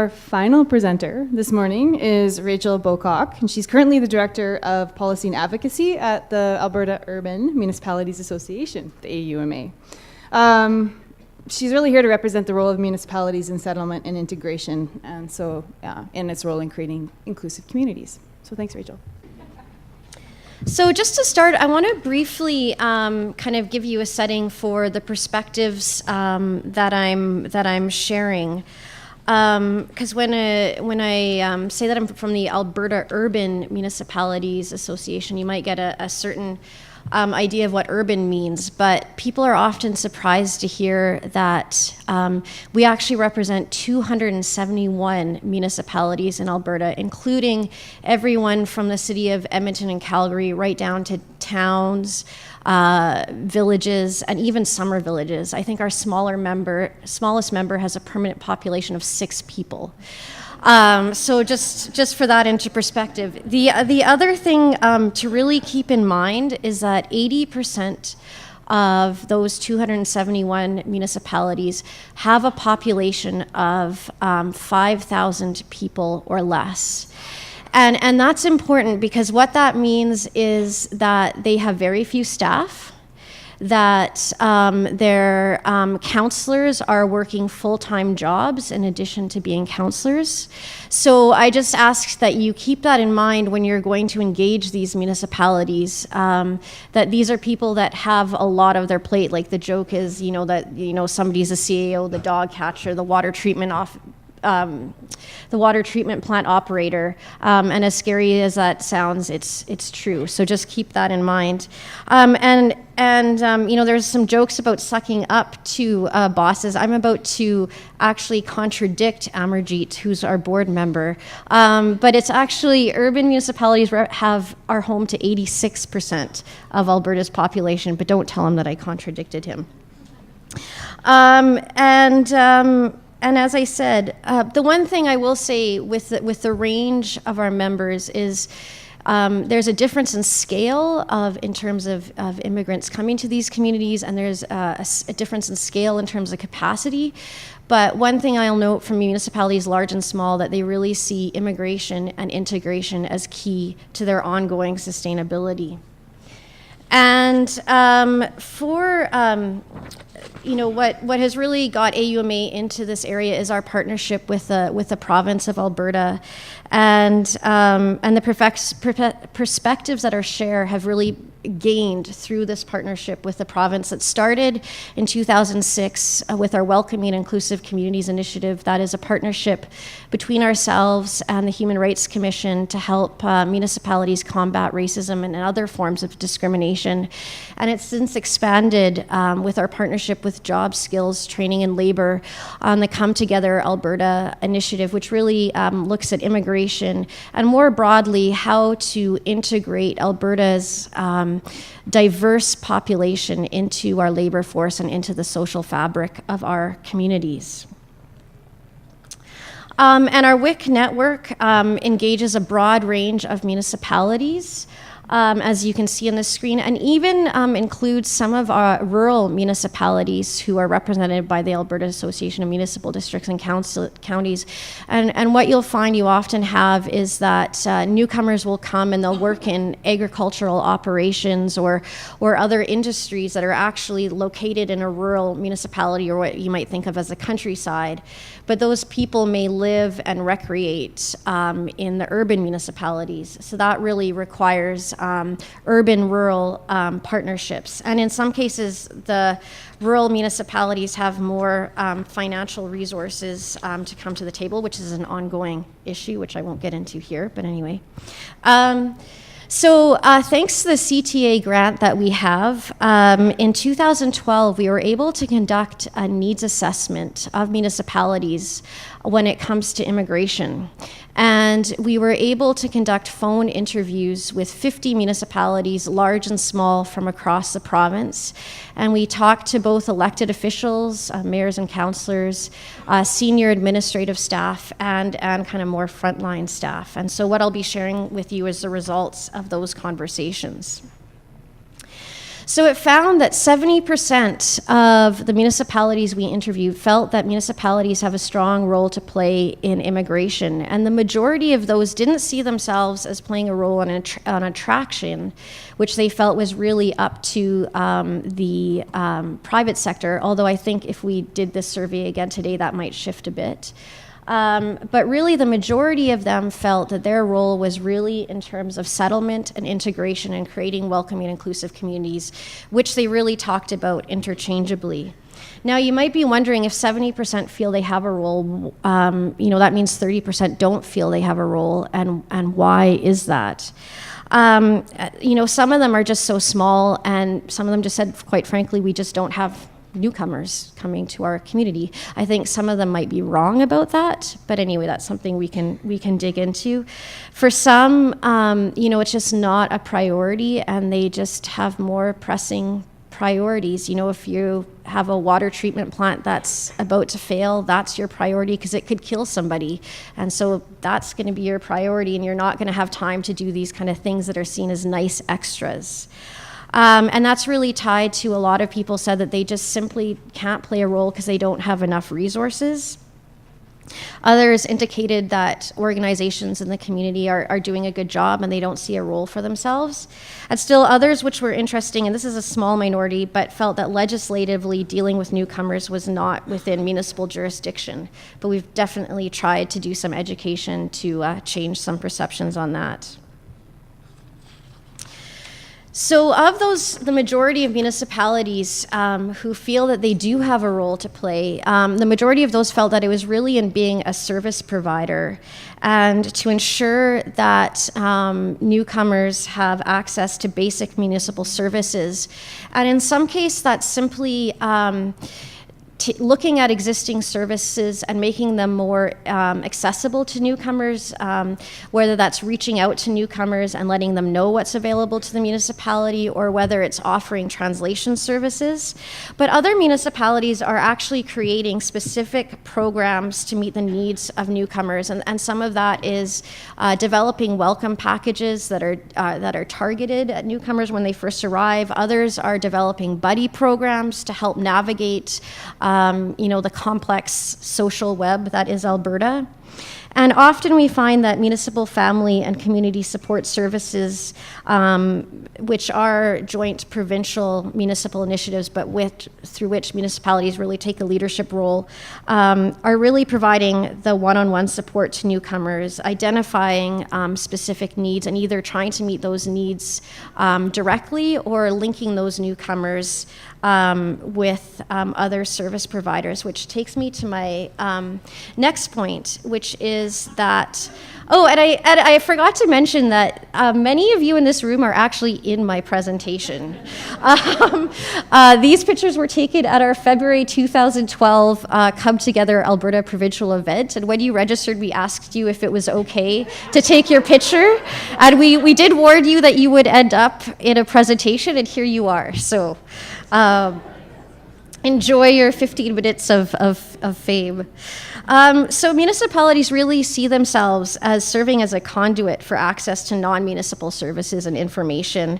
our final presenter this morning is Rachel Bocock, and she's currently the Director of Policy and Advocacy at the Alberta Urban Municipalities Association, the AUMA. She's really here to represent the role of municipalities in settlement and integration, and so in its role in creating inclusive communities. So thanks, Rachel. So just to start, I want to briefly kind of give you a setting for the perspectives that I'm sharing. Because when I say that I'm from the Alberta Urban Municipalities Association, you might get a certain idea of what urban means, but people are often surprised to hear that we actually represent 271 municipalities in Alberta, including everyone from the city of Edmonton and Calgary right down to towns, villages, and even summer villages. I think our smallest member has a permanent population of 6 people. So just for that into perspective. The other thing to really keep in mind is that 80% of those 271 municipalities have a population of 5,000 people or less. And that's important because what that means is that they have very few staff, that their counselors are working full-time jobs in addition to being counselors. So I just ask that you keep that in mind when you're going to engage these municipalities, that these are people that have a lot of their plate. Like the joke is, somebody's a CAO, the dog catcher, the water treatment plant operator, and as scary as that sounds, it's true. So just keep that in mind. There's some jokes about sucking up to bosses. I'm about to actually contradict Amarjeet, who's our board member, but it's actually urban municipalities are home to 86% of Alberta's population. But don't tell him that I contradicted him. And as I said, the one thing I will say with the range of our members is there's a difference in scale in terms of immigrants coming to these communities, and there's a difference in scale in terms of capacity. But one thing I'll note from municipalities large and small, that they really see immigration and integration as key to their ongoing sustainability. And what has really got AUMA into this area is our partnership with the province of Alberta, and the perspectives that are shared have really gained through this partnership with the province that started in 2006 with our Welcoming Inclusive Communities Initiative. That is a partnership between ourselves and the Human Rights Commission to help municipalities combat racism and other forms of discrimination. And it's since expanded with our partnership with Job Skills, Training and Labor on the Come Together Alberta initiative, which really looks at immigration and more broadly how to integrate Alberta's diverse population into our labor force and into the social fabric of our communities. And our WIC network engages a broad range of municipalities, as you can see on the screen, and even includes some of our rural municipalities who are represented by the Alberta Association of Municipal Districts and Counties. And what you'll find you often have is that newcomers will come and they'll work in agricultural operations or other industries that are actually located in a rural municipality, or what you might think of as a countryside. But those people may live and recreate in the urban municipalities. So that really requires urban-rural partnerships. And in some cases, the rural municipalities have more financial resources to come to the table, which is an ongoing issue, which I won't get into here, but anyway. So thanks to the CTA grant that we have, in 2012, we were able to conduct a needs assessment of municipalities when it comes to immigration. And we were able to conduct phone interviews with 50 municipalities, large and small, from across the province. And we talked to both elected officials, mayors and councillors, senior administrative staff, and kind of more frontline staff. And so what I'll be sharing with you is the results of those conversations. So it found that 70% of the municipalities we interviewed felt that municipalities have a strong role to play in immigration, and the majority of those didn't see themselves as playing a role on attraction, which they felt was really up to the private sector, although I think if we did this survey again today, that might shift a bit. But really the majority of them felt that their role was really in terms of settlement and integration and creating welcoming and inclusive communities, which they really talked about interchangeably. Now you might be wondering, if 70% feel they have a role, that means 30% don't feel they have a role, and why is that? Some of them are just so small, and some of them just said, quite frankly, we just don't have newcomers coming to our community. I think some of them might be wrong about that, but anyway, that's something we can dig into. For some, it's just not a priority, and they just have more pressing priorities. If you have a water treatment plant that's about to fail, that's your priority because it could kill somebody, and so that's going to be your priority, and you're not going to have time to do these kind of things that are seen as nice extras. And that's really tied to a lot of people said that they just simply can't play a role because they don't have enough resources. Others indicated that organizations in the community are doing a good job and they don't see a role for themselves. And still others, which were interesting, and this is a small minority, but felt that legislatively dealing with newcomers was not within municipal jurisdiction. But we've definitely tried to do some education to change some perceptions on that. So of those, the majority of municipalities who feel that they do have a role to play, the majority of those felt that it was really in being a service provider and to ensure that newcomers have access to basic municipal services. And in some cases, that's simply looking at existing services and making them more accessible to newcomers, whether that's reaching out to newcomers and letting them know what's available to the municipality, or whether it's offering translation services. But other municipalities are actually creating specific programs to meet the needs of newcomers, and some of that is developing welcome packages that are targeted at newcomers when they first arrive. Others are developing buddy programs to help navigate the complex social web that is Alberta. And often we find that municipal family and community support services, which are joint provincial municipal initiatives, but through which municipalities really take a leadership role, are really providing the one-on-one support to newcomers, identifying specific needs, and either trying to meet those needs directly or linking those newcomers with other service providers, which takes me to my next point, which is that, and I forgot to mention that many of you in this room are actually in my presentation. These pictures were taken at our February 2012 Come Together Alberta Provincial event, and when you registered, we asked you if it was okay to take your picture, and we did warn you that you would end up in a presentation, and here you are. So enjoy your 15 minutes of fame. So municipalities really see themselves as serving as a conduit for access to non-municipal services and information,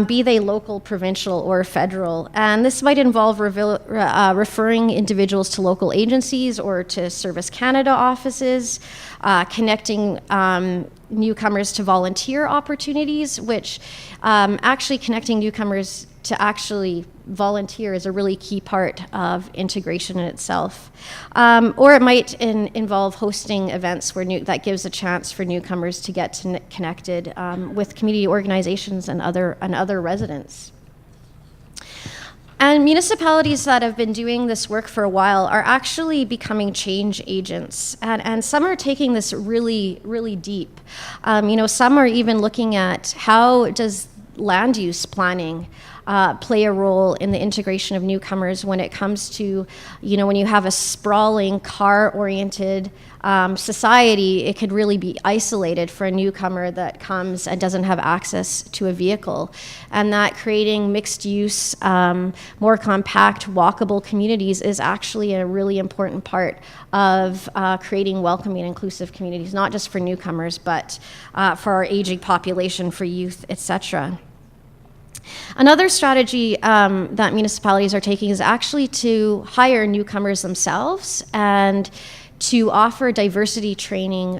be they local, provincial, or federal. And this might involve referring individuals to local agencies or to Service Canada offices, connecting newcomers to volunteer opportunities, which actually connecting newcomers to actually volunteer is a really key part of integration in itself. Or it might involve hosting events that gives a chance for newcomers to get connected with community organizations and other residents. And municipalities that have been doing this work for a while are actually becoming change agents. And some are taking this really, really deep. Some are even looking at how does land use planning play a role in the integration of newcomers when it comes to, when you have a sprawling, car-oriented society, it could really be isolated for a newcomer that comes and doesn't have access to a vehicle. And that creating mixed-use, more compact, walkable communities is actually a really important part of creating welcoming and inclusive communities, not just for newcomers, but for our aging population, for youth, etc. Another strategy that municipalities are taking is actually to hire newcomers themselves and to offer diversity training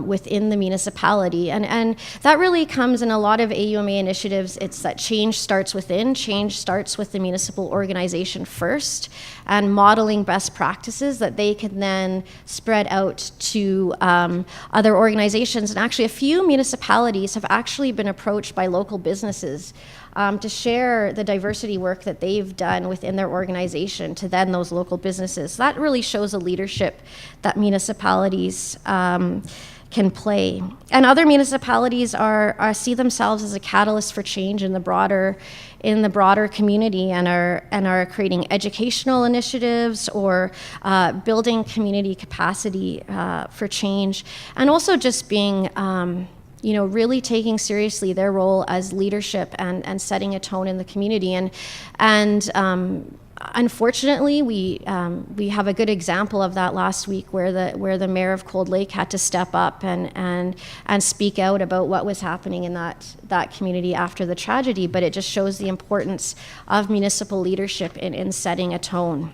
within the municipality. And that really comes in a lot of AUMA initiatives. It's that change starts within, change starts with the municipal organization first, and modeling best practices that they can then spread out to other organizations. And actually, a few municipalities have actually been approached by local businesses to share the diversity work that they've done within their organization to then those local businesses. That really shows a leadership that municipalities can play. And other municipalities see themselves as a catalyst for change in the broader community, and are creating educational initiatives or building community capacity for change, and also just being really taking seriously their role as leadership and setting a tone in the community. And unfortunately, we have a good example of that last week, where the mayor of Cold Lake had to step up and speak out about what was happening in that community after the tragedy. But it just shows the importance of municipal leadership in setting a tone.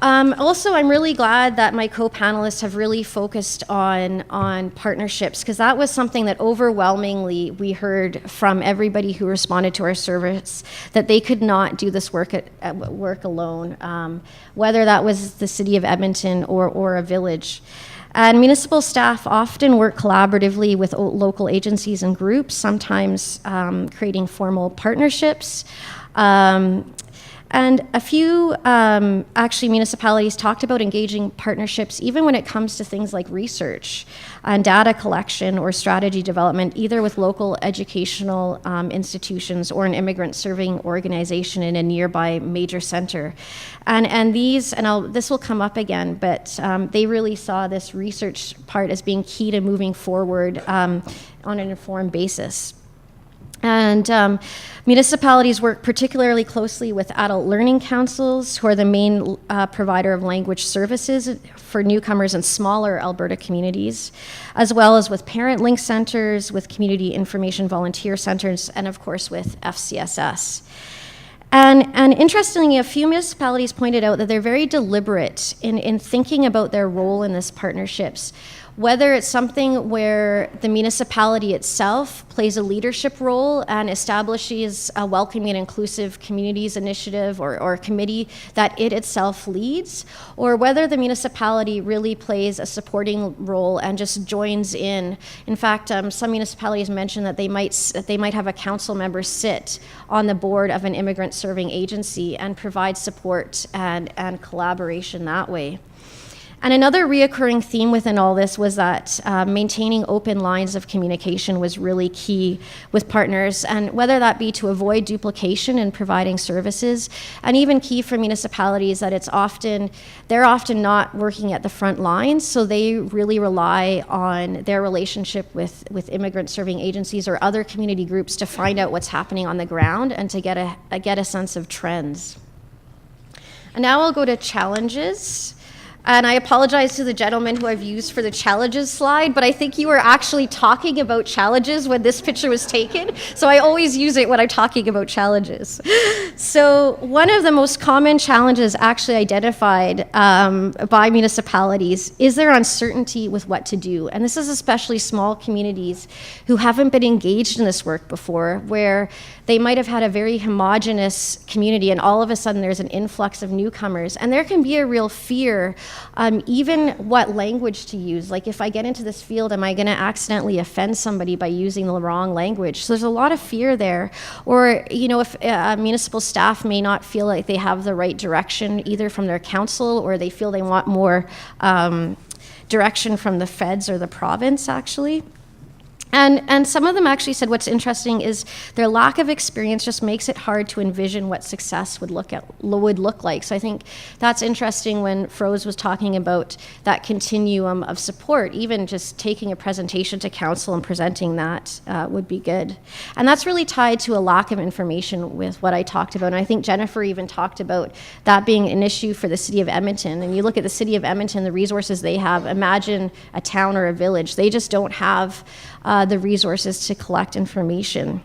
Also, I'm really glad that my co-panelists have really focused on partnerships, because that was something that overwhelmingly we heard from everybody who responded to our service, that they could not do this work alone, whether that was the city of Edmonton or a village. And municipal staff often work collaboratively with local agencies and groups, sometimes creating formal partnerships. And a few, actually, municipalities talked about engaging partnerships even when it comes to things like research and data collection or strategy development, either with local educational institutions or an immigrant serving organization in a nearby major center. And this will come up again, but they really saw this research part as being key to moving forward on an informed basis. And municipalities work particularly closely with adult learning councils, who are the main provider of language services for newcomers in smaller Alberta communities, as well as with parent link centers, with community information volunteer centers, and of course with FCSS. And interestingly, a few municipalities pointed out that they're very deliberate in thinking about their role in these partnerships, whether it's something where the municipality itself plays a leadership role and establishes a welcoming and inclusive communities initiative or committee that it itself leads, or whether the municipality really plays a supporting role and just joins in. In fact, some municipalities mentioned that they might have a council member sit on the board of an immigrant serving agency and provide support and collaboration that way. And another reoccurring theme within all this was that maintaining open lines of communication was really key with partners, and whether that be to avoid duplication in providing services, and even key for municipalities that they're often not working at the front lines, so they really rely on their relationship with immigrant serving agencies or other community groups to find out what's happening on the ground and to get a sense of trends. And now I'll go to challenges. And I apologize to the gentleman who I've used for the challenges slide, but I think you were actually talking about challenges when this picture was taken. So I always use it when I'm talking about challenges. So one of the most common challenges actually identified by municipalities is their uncertainty with what to do. And this is especially small communities who haven't been engaged in this work before, where they might have had a very homogenous community and all of a sudden there's an influx of newcomers. And there can be a real fear, even what language to use. Like, if I get into this field, am I going to accidentally offend somebody by using the wrong language? So there's a lot of fear there. Or, if municipal staff may not feel like they have the right direction either from their council, or they feel they want more direction from the feds or the province, actually. And some of them actually said what's interesting is their lack of experience just makes it hard to envision what success would look like. So I think that's interesting when Froze was talking about that continuum of support. Even just taking a presentation to council and presenting that would be good. And that's really tied to a lack of information with what I talked about. And I think Jennifer even talked about that being an issue for the city of Edmonton. And you look at the city of Edmonton, the resources they have, imagine a town or a village. They just don't have the resources to collect information.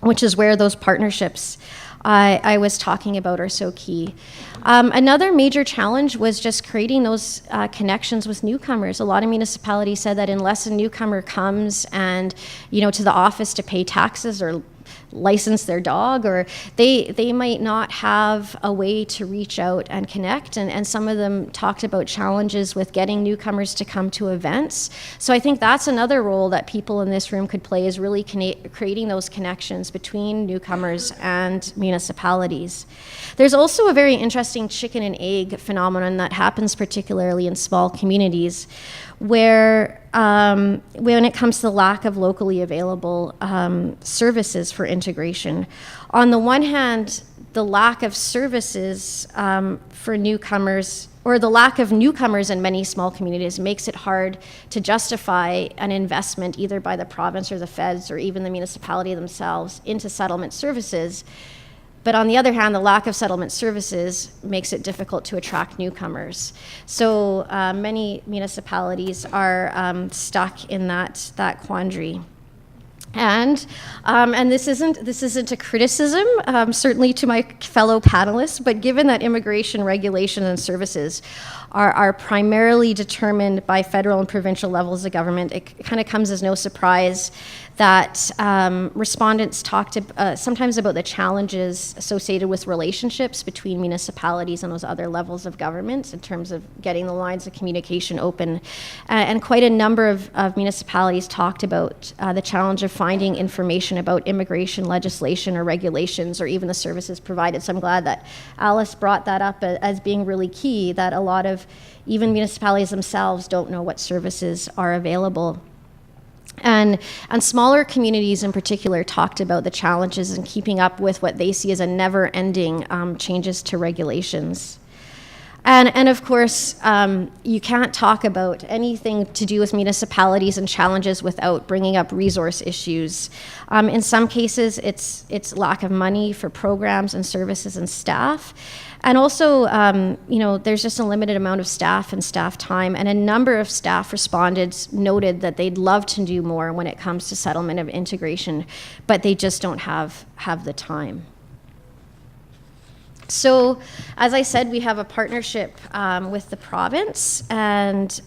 which is where those partnerships I was talking about are so key. Another major challenge was just creating those connections with newcomers. A lot of municipalities said that unless a newcomer comes and, to the office to pay taxes or license their dog, or they might not have a way to reach out and connect, and some of them talked about challenges with getting newcomers to come to events. So I think that's another role that people in this room could play, is really creating those connections between newcomers and municipalities. There's also a very interesting chicken and egg phenomenon that happens particularly in small communities, where when it comes to the lack of locally available services for integration. On the one hand, the lack of services for newcomers, or the lack of newcomers in many small communities, makes it hard to justify an investment either by the province or the feds or even the municipality themselves into settlement services. But on the other hand, the lack of settlement services makes it difficult to attract newcomers. So many municipalities are stuck in that quandary. And this isn't a criticism, certainly to my fellow panelists, but given that immigration regulations and services are primarily determined by federal and provincial levels of government, it kind of comes as no surprise that respondents talked sometimes about the challenges associated with relationships between municipalities and those other levels of government in terms of getting the lines of communication open. And quite a number of municipalities talked about the challenge of finding information about immigration legislation or regulations or even the services provided. So I'm glad that Alice brought that up as being really key, that a lot of even municipalities themselves don't know what services are available. And smaller communities in particular talked about the challenges in keeping up with what they see as a never-ending changes to regulations. And of course, you can't talk about anything to do with municipalities and challenges without bringing up resource issues. In some cases, it's lack of money for programs and services and staff. And also, there's just a limited amount of staff and staff time, and a number of staff respondents noted that they'd love to do more when it comes to settlement of integration, but they just don't have the time. So, as I said, we have a partnership with the province, and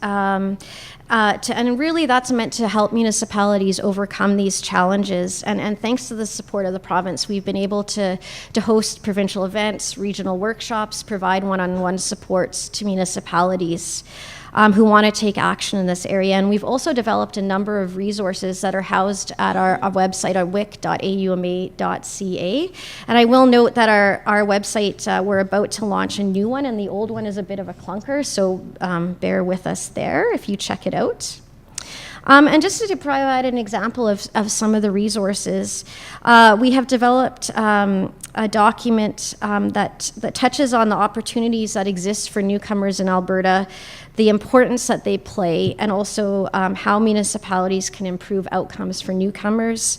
really that's meant to help municipalities overcome these challenges. And thanks to the support of the province, we've been able to host provincial events, regional workshops, provide one-on-one supports to municipalities who want to take action in this area. And we've also developed a number of resources that are housed at our website at wic.auma.ca. And I will note that our website, we're about to launch a new one, and the old one is a bit of a clunker, so bear with us there if you check it out. And just to provide an example of some of the resources, we have developed a document that touches on the opportunities that exist for newcomers in Alberta, the importance that they play, and also how municipalities can improve outcomes for newcomers.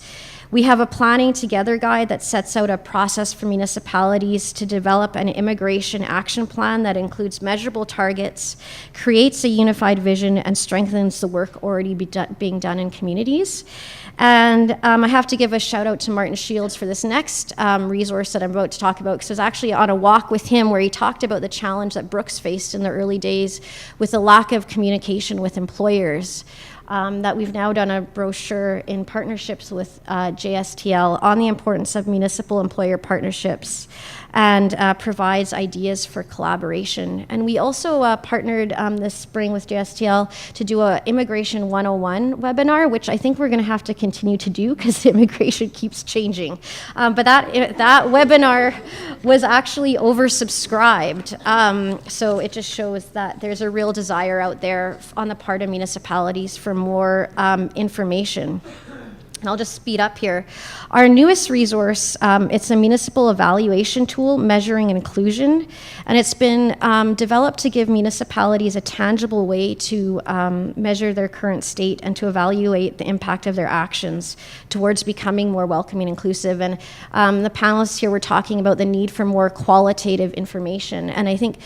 We have a planning together guide that sets out a process for municipalities to develop an immigration action plan that includes measurable targets, creates a unified vision, and strengthens the work already being done in communities. And I have to give a shout out to Martin Shields for this next resource that I'm about to talk about, because I was actually on a walk with him where he talked about the challenge that Brooks faced in the early days with the lack of communication with employers. That we've now done a brochure in partnerships with JSTL on the importance of municipal employer partnerships, and provides ideas for collaboration. And we also partnered this spring with JSTL to do a Immigration 101 webinar, which I think we're going to have to continue to do because immigration keeps changing. But that webinar was actually oversubscribed. So it just shows that there's a real desire out there on the part of municipalities for more information. And I'll just speed up here. Our newest resource, it's a municipal evaluation tool measuring inclusion, and it's been developed to give municipalities a tangible way to measure their current state and to evaluate the impact of their actions towards becoming more welcoming and inclusive. And the panelists here were talking about the need for more qualitative information, and I think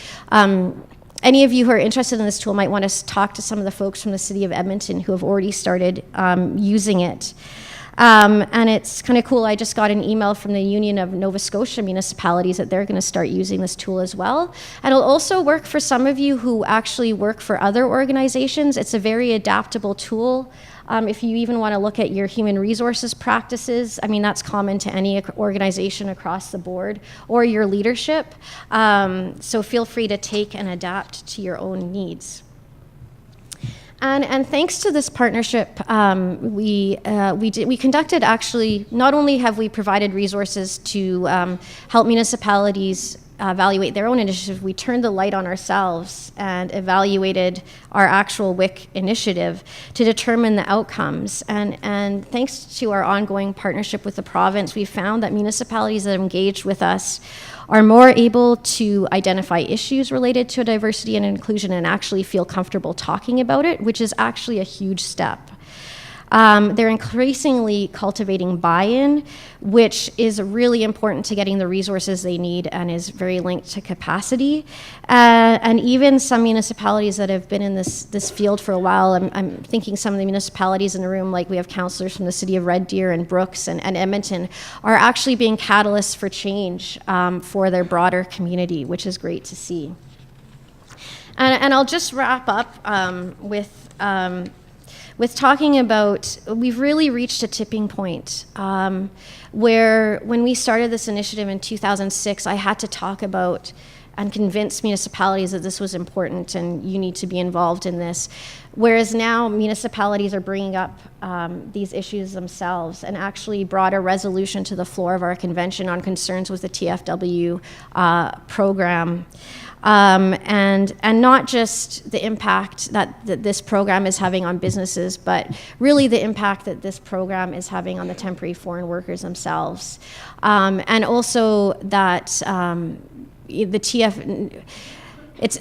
any of you who are interested in this tool might want to talk to some of the folks from the City of Edmonton who have already started using it. And it's kind of cool. I just got an email from the Union of Nova Scotia Municipalities that they're going to start using this tool as well. And it'll also work for some of you who actually work for other organizations. It's a very adaptable tool. If you even want to look at your human resources practices, I mean, that's common to any organization across the board, or your leadership. So feel free to take and adapt to your own needs. And thanks to this partnership, we conducted, actually, not only have we provided resources to help municipalities evaluate their own initiative, we turned the light on ourselves and evaluated our actual WIC initiative to determine the outcomes. And thanks to our ongoing partnership with the province, we found that municipalities that engaged with us are more able to identify issues related to diversity and inclusion and actually feel comfortable talking about it, which is actually a huge step. They're increasingly cultivating buy-in, which is really important to getting the resources they need and is very linked to capacity. And even some municipalities that have been in this field for a while, I'm thinking some of the municipalities in the room, like we have councillors from the city of Red Deer and Brooks and Edmonton, are actually being catalysts for change for their broader community, which is great to see. And I'll just wrap up with talking about, we've really reached a tipping point where when we started this initiative in 2006, I had to talk about and convince municipalities that this was important and you need to be involved in this. Whereas now municipalities are bringing up these issues themselves and actually brought a resolution to the floor of our convention on concerns with the TFW program. And not just the impact that this program is having on businesses, but really the impact that this program is having on the temporary foreign workers themselves. And also that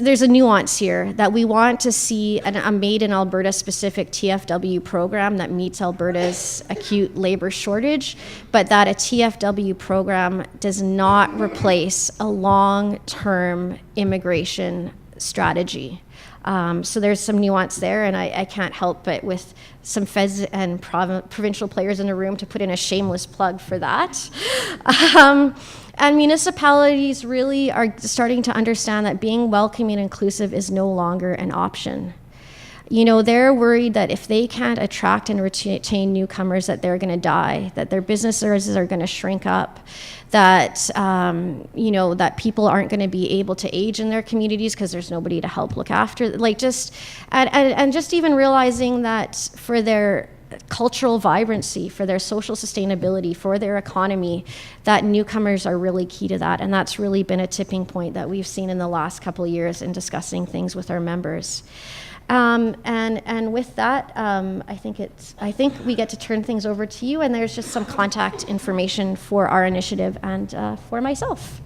there's a nuance here that we want to see a Made in Alberta specific TFW program that meets Alberta's acute labor shortage, but that a TFW program does not replace a long-term immigration strategy. So there's some nuance there, and I can't help but with some feds and provincial players in the room to put in a shameless plug for that. And municipalities really are starting to understand that being welcoming and inclusive is no longer an option. You know, they're worried that if they can't attract and retain newcomers, that they're going to die, that their businesses are going to shrink up, that that people aren't going to be able to age in their communities because there's nobody to help look after. Like just even realizing that for their cultural vibrancy, for their social sustainability, for their economy, that newcomers are really key to that. And that's really been a tipping point that we've seen in the last couple of years in discussing things with our members. And with that, I think we get to turn things over to you, and there's just some contact information for our initiative and for myself.